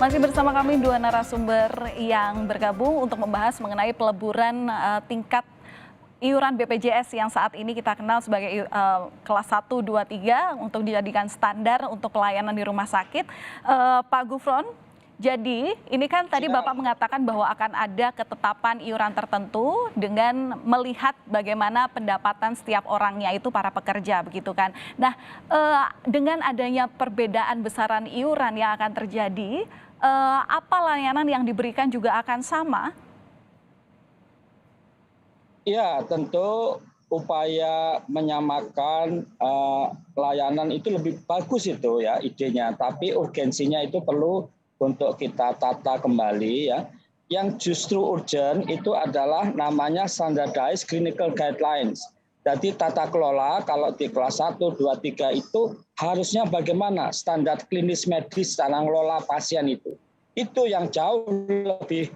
Masih bersama kami dua narasumber yang bergabung untuk membahas mengenai peleburan tingkat iuran BPJS yang saat ini kita kenal sebagai kelas 1, 2, 3 untuk dijadikan standar untuk pelayanan di rumah sakit. Pak Gufron, jadi ini kan tadi Bapak mengatakan bahwa akan ada ketetapan iuran tertentu dengan melihat bagaimana pendapatan setiap orangnya itu para pekerja begitu kan. Nah, dengan adanya perbedaan besaran iuran yang akan terjadi, apa layanan yang diberikan juga akan sama? Ya, tentu upaya menyamakan layanan itu lebih bagus itu ya idenya, tapi urgensinya itu perlu untuk kita tata kembali ya. Yang justru urgent itu adalah namanya standardized clinical guidelines. Jadi tata kelola kalau di kelas 1, 2, 3 itu harusnya bagaimana standar klinis medis tata kelola pasien itu. Itu yang jauh lebih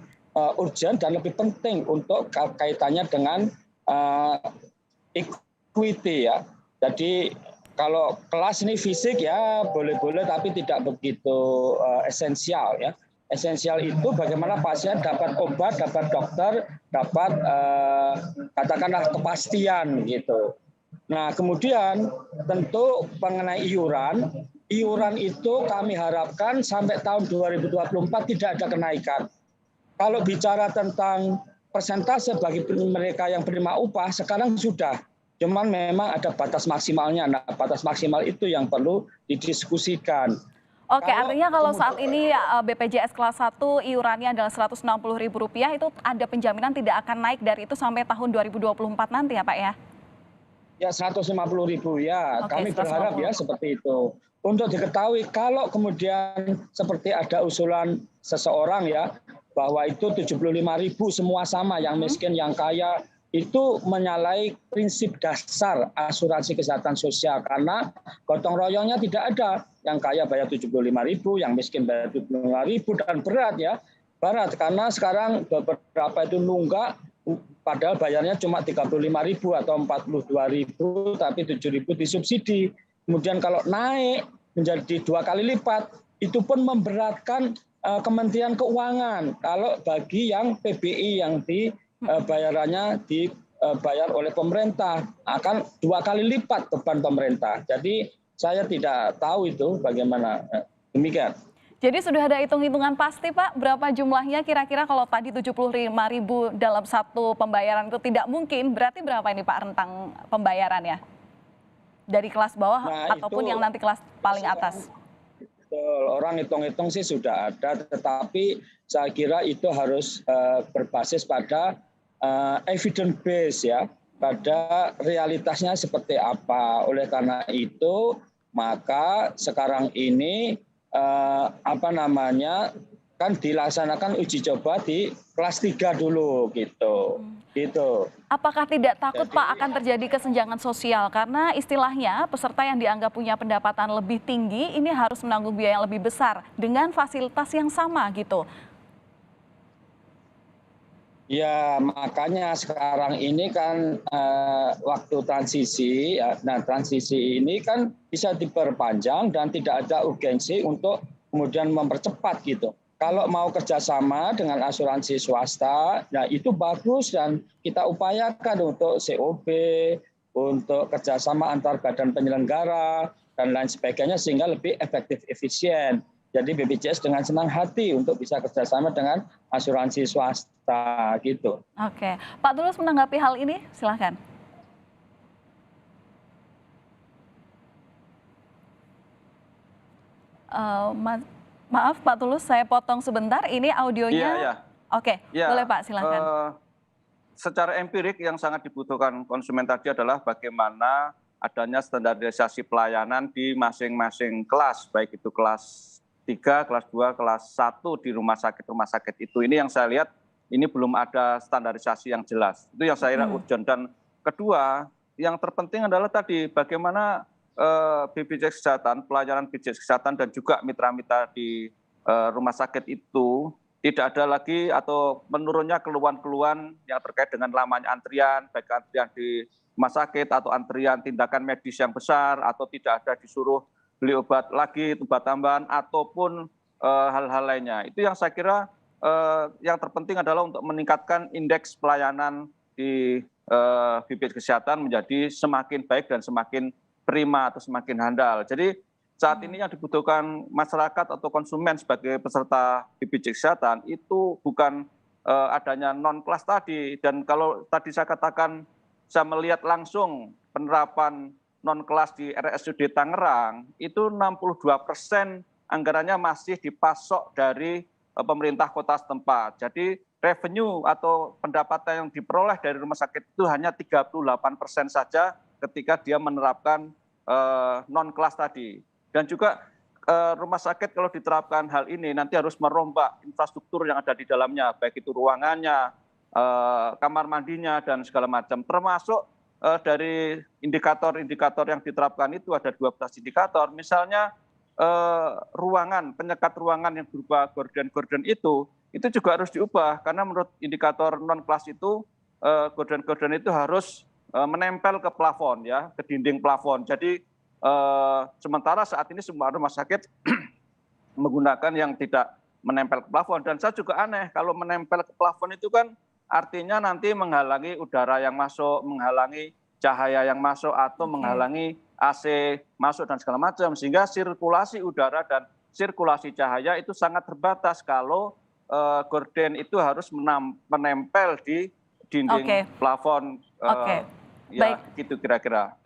urgent dan lebih penting untuk kaitannya dengan equity ya. Jadi kalau kelas ini fisik ya boleh-boleh tapi tidak begitu esensial ya. Esensial itu bagaimana pasien dapat obat, dapat dokter, dapat katakanlah kepastian gitu. Nah kemudian tentu mengenai iuran itu kami harapkan sampai tahun 2024 tidak ada kenaikan. Kalau bicara tentang persentase bagi mereka yang penerima upah sekarang sudah, cuman memang ada batas maksimalnya. Nah, batas maksimal itu yang perlu didiskusikan. Oke, artinya kalau saat ini BPJS kelas 1 iurannya adalah Rp160.000 itu ada penjaminan tidak akan naik dari itu sampai tahun 2024 nanti ya Pak ya? Ya 150.000 ya, Oke, kami berharap 150. ya seperti itu. Untuk diketahui kalau kemudian seperti ada usulan seseorang ya bahwa itu 75.000 semua sama, yang miskin, yang kaya, itu menyalahi prinsip dasar asuransi kesehatan sosial karena gotong royongnya tidak ada. Yang kaya bayar 75.000, yang miskin bayar 75.000 dan berat ya. Berat karena sekarang beberapa itu nunggak padahal bayarnya cuma 35.000 atau 42.000 tapi 7.000 disubsidi. Kemudian kalau naik menjadi 2 kali lipat itu pun memberatkan Kementerian Keuangan kalau bagi yang PBI yang bayarannya dibayar oleh pemerintah akan 2 kali lipat beban pemerintah. Jadi saya tidak tahu itu bagaimana. Demikian. Jadi sudah ada hitung-hitungan pasti Pak, berapa jumlahnya kira-kira kalau tadi 75.000 dalam satu pembayaran itu tidak mungkin, berarti berapa ini Pak rentang pembayarannya? Dari kelas bawah ataupun yang nanti kelas paling atas? Betul, orang hitung-hitung sih sudah ada, tetapi saya kira itu harus berbasis pada evidence base ya, pada realitasnya seperti apa. Oleh karena itu, maka sekarang ini kan dilaksanakan uji coba di kelas 3 dulu gitu. Apakah tidak takut Pak akan terjadi kesenjangan sosial karena istilahnya peserta yang dianggap punya pendapatan lebih tinggi ini harus menanggung biaya yang lebih besar dengan fasilitas yang sama gitu? Ya makanya sekarang ini kan waktu transisi, ya, nah transisi ini kan bisa diperpanjang dan tidak ada urgensi untuk kemudian mempercepat gitu. Kalau mau kerjasama dengan asuransi swasta, nah itu bagus dan kita upayakan untuk COB, untuk kerjasama antar badan penyelenggara dan lain sebagainya sehingga lebih efektif efisien. Jadi BPJS dengan senang hati untuk bisa kerjasama dengan asuransi swasta gitu. Oke, Pak Tulus menanggapi hal ini, silakan. Maaf Pak Tulus, saya potong sebentar. Ini audionya. Iya. Oke, ya, boleh Pak, silakan. Secara empirik yang sangat dibutuhkan konsumen tadi adalah bagaimana adanya standarisasi pelayanan di masing-masing kelas, baik itu kelas 3, kelas 2, kelas 1 di rumah sakit itu. Ini yang saya lihat ini belum ada standarisasi yang jelas. Itu yang saya kira urgent. Dan kedua, yang terpenting adalah tadi bagaimana BPJS Kesehatan, pelayanan BPJS Kesehatan dan juga mitra-mitra di rumah sakit itu tidak ada lagi atau menurunnya keluhan-keluhan yang terkait dengan lamanya antrian, baik antrian di rumah sakit atau antrian tindakan medis yang besar atau tidak ada disuruh beli obat lagi, obat tambahan, ataupun hal-hal lainnya. Itu yang saya kira yang terpenting adalah untuk meningkatkan indeks pelayanan di BPJS Kesehatan menjadi semakin baik dan semakin prima atau semakin handal. Jadi saat ini yang dibutuhkan masyarakat atau konsumen sebagai peserta BPJS Kesehatan itu bukan adanya non-kelas tadi. Dan kalau tadi saya katakan saya melihat langsung penerapan non-kelas di RSUD Tangerang, itu 62% anggarannya masih dipasok dari pemerintah kota setempat. Jadi revenue atau pendapatan yang diperoleh dari rumah sakit itu hanya 38% saja ketika dia menerapkan non-kelas tadi. Dan juga rumah sakit kalau diterapkan hal ini nanti harus merombak infrastruktur yang ada di dalamnya, baik itu ruangannya, kamar mandinya, dan segala macam. Termasuk dari indikator-indikator yang diterapkan itu ada 12 indikator. Misalnya ruangan, penyekat ruangan yang berupa gorden-gorden itu juga harus diubah. Karena menurut indikator non-kelas itu, gorden-gorden itu harus menempel ke plafon, ya, ke dinding plafon. Jadi sementara saat ini semua rumah sakit menggunakan yang tidak menempel ke plafon. Dan saya juga aneh, kalau menempel ke plafon itu kan artinya nanti menghalangi udara yang masuk, menghalangi cahaya yang masuk, atau menghalangi AC masuk dan segala macam. Sehingga sirkulasi udara dan sirkulasi cahaya itu sangat terbatas kalau gorden itu harus menempel di dinding plafon. Ya, baik. Gitu kira-kira.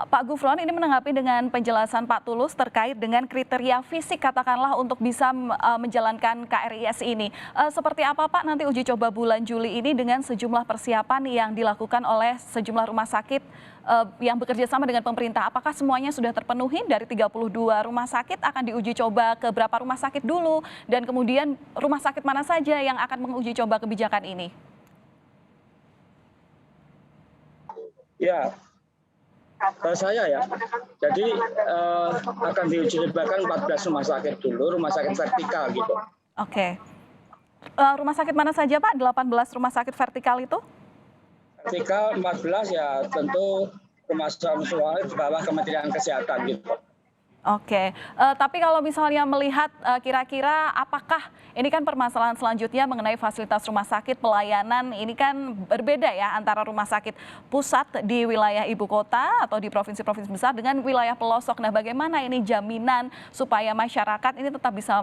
Pak Gufron, ini menanggapi dengan penjelasan Pak Tulus terkait dengan kriteria fisik katakanlah untuk bisa menjalankan KRIS ini. Seperti apa Pak nanti uji coba bulan Juli ini dengan sejumlah persiapan yang dilakukan oleh sejumlah rumah sakit yang bekerja sama dengan pemerintah? Apakah semuanya sudah terpenuhi dari 32 rumah sakit? Akan diuji coba ke berapa rumah sakit dulu? Dan kemudian rumah sakit mana saja yang akan menguji coba kebijakan ini? Ya, saya ya. Jadi akan diuji cobakan 14 rumah sakit dulu, rumah sakit vertikal gitu. Oke. Rumah sakit mana saja Pak? 18 rumah sakit vertikal itu? Vertikal 14 ya tentu rumah sakit di bawah Kementerian Kesehatan gitu. Oke, tapi kalau misalnya melihat kira-kira apakah ini kan permasalahan selanjutnya mengenai fasilitas rumah sakit, pelayanan ini kan berbeda ya antara rumah sakit pusat di wilayah ibu kota atau di provinsi-provinsi besar dengan wilayah pelosok. Nah, bagaimana ini jaminan supaya masyarakat ini tetap bisa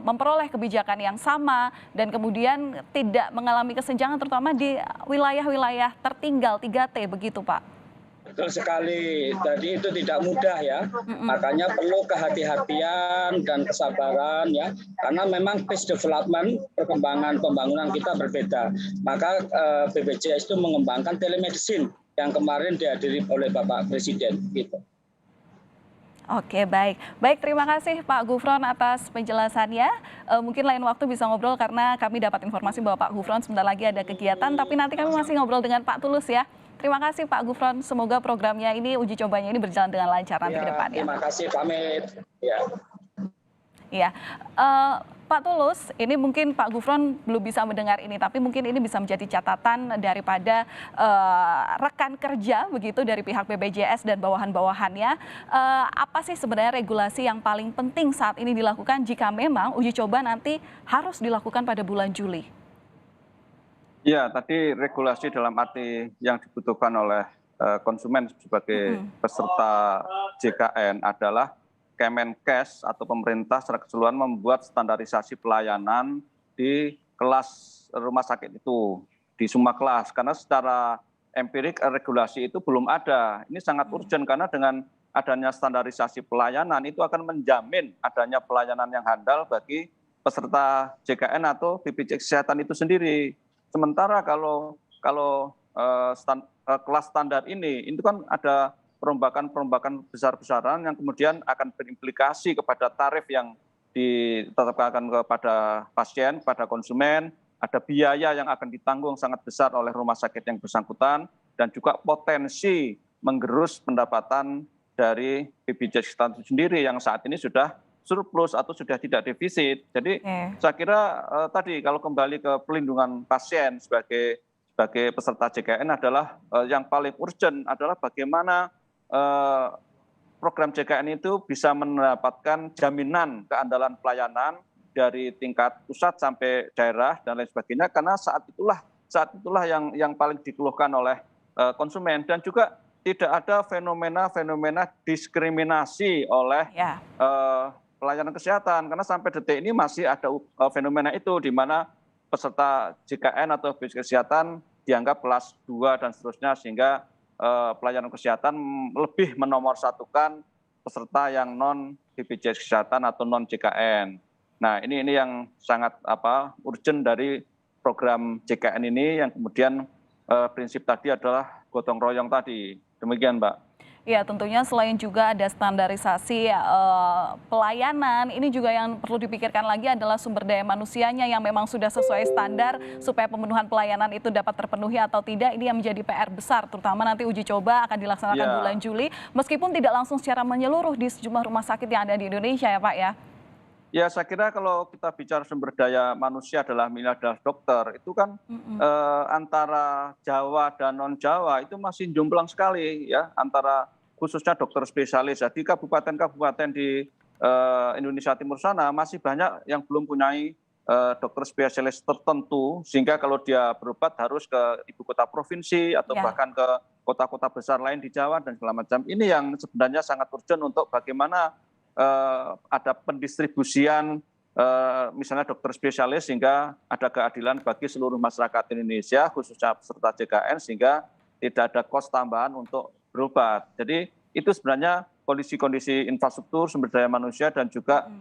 memperoleh kebijakan yang sama dan kemudian tidak mengalami kesenjangan terutama di wilayah-wilayah tertinggal 3T begitu Pak? Betul sekali, jadi itu tidak mudah ya, makanya perlu kehati-hatian dan kesabaran ya, karena memang pace development, perkembangan pembangunan kita berbeda. Maka BPJS itu mengembangkan telemedicine yang kemarin dihadiri oleh Bapak Presiden gitu. Oke, baik. Baik, terima kasih Pak Gufron atas penjelasannya. Mungkin lain waktu bisa ngobrol karena kami dapat informasi bahwa Pak Gufron sebentar lagi ada kegiatan, tapi nanti kami masih ngobrol dengan Pak Tulus ya. Terima kasih Pak Gufron, semoga programnya ini, uji cobanya ini berjalan dengan lancar nanti ke depannya. Terima kasih, pamit. Ya. Iya, Pak Tulus, ini mungkin Pak Gufron belum bisa mendengar ini, tapi mungkin ini bisa menjadi catatan daripada rekan kerja begitu dari pihak BPJS dan bawahan-bawahannya. Apa sih sebenarnya regulasi yang paling penting saat ini dilakukan jika memang uji coba nanti harus dilakukan pada bulan Juli? Ya, tadi regulasi dalam arti yang dibutuhkan oleh konsumen sebagai peserta JKN adalah Kemenkes atau pemerintah secara keseluruhan membuat standarisasi pelayanan di kelas rumah sakit itu, di semua kelas. Karena secara empirik regulasi itu belum ada. Ini sangat urgent karena dengan adanya standarisasi pelayanan itu akan menjamin adanya pelayanan yang handal bagi peserta JKN atau BPJS Kesehatan itu sendiri. Sementara kalau kelas standar ini itu kan ada perombakan besar-besaran yang kemudian akan berimplikasi kepada tarif yang ditetapkan kepada pasien, kepada konsumen, ada biaya yang akan ditanggung sangat besar oleh rumah sakit yang bersangkutan, dan juga potensi menggerus pendapatan dari BPJS Kesehatan itu sendiri yang saat ini sudah surplus atau sudah tidak defisit. Jadi saya kira tadi kalau kembali ke pelindungan pasien sebagai peserta JKN adalah yang paling urgent adalah bagaimana program JKN itu bisa mendapatkan jaminan keandalan pelayanan dari tingkat pusat sampai daerah dan lain sebagainya, karena saat itulah yang paling dikeluhkan oleh konsumen, dan juga tidak ada fenomena diskriminasi oleh pelayanan kesehatan, karena sampai detik ini masih ada fenomena itu di mana peserta JKN atau BPJS Kesehatan dianggap kelas 2 dan seterusnya, sehingga pelayanan kesehatan lebih menomorsatukan peserta yang non BPJS Kesehatan atau non JKN. Nah, ini yang sangat urgent dari program JKN ini, yang kemudian prinsip tadi adalah gotong royong tadi. Demikian, Mbak. Ya, tentunya selain juga ada standarisasi pelayanan, ini juga yang perlu dipikirkan lagi adalah sumber daya manusianya yang memang sudah sesuai standar supaya pemenuhan pelayanan itu dapat terpenuhi atau tidak. Ini yang menjadi PR besar, terutama nanti uji coba akan dilaksanakan bulan Juli, meskipun tidak langsung secara menyeluruh di sejumlah rumah sakit yang ada di Indonesia ya Pak ya. Ya, saya kira kalau kita bicara sumber daya manusia adalah dokter, itu kan antara Jawa dan non Jawa itu masih jomplang sekali ya, antara khususnya dokter spesialis. Jadi kabupaten-kabupaten di Indonesia Timur sana masih banyak yang belum punyai dokter spesialis tertentu, sehingga kalau dia berobat harus ke ibu kota provinsi atau bahkan ke kota-kota besar lain di Jawa dan segala macam. Ini yang sebenarnya sangat urgent untuk bagaimana ada pendistribusian misalnya dokter spesialis, sehingga ada keadilan bagi seluruh masyarakat Indonesia khususnya peserta JKN, sehingga tidak ada kos tambahan untuk berobat. Jadi itu sebenarnya kondisi infrastruktur, sumber daya manusia, dan juga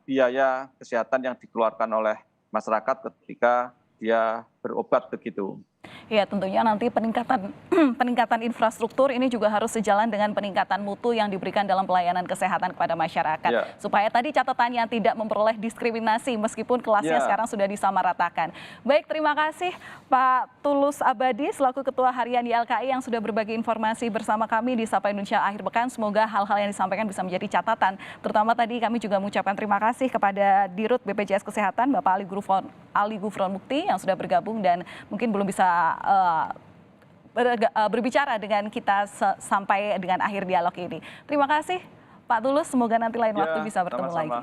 biaya kesehatan yang dikeluarkan oleh masyarakat ketika dia berobat begitu. Ya, tentunya nanti peningkatan infrastruktur ini juga harus sejalan dengan peningkatan mutu yang diberikan dalam pelayanan kesehatan kepada masyarakat. Supaya tadi catatannya tidak memperoleh diskriminasi meskipun kelasnya sekarang sudah disamaratakan. Baik, terima kasih Pak Tulus Abadi selaku Ketua Harian YLKI yang sudah berbagi informasi bersama kami di Sapa Indonesia Akhir Pekan. Semoga hal-hal yang disampaikan bisa menjadi catatan. Terutama tadi kami juga mengucapkan terima kasih kepada Dirut BPJS Kesehatan Bapak Ali Gufron Mukti yang sudah bergabung dan mungkin belum bisa berbicara dengan kita sampai dengan akhir dialog ini. Terima kasih Pak Tulus, semoga nanti lain waktu bisa bertemu lagi.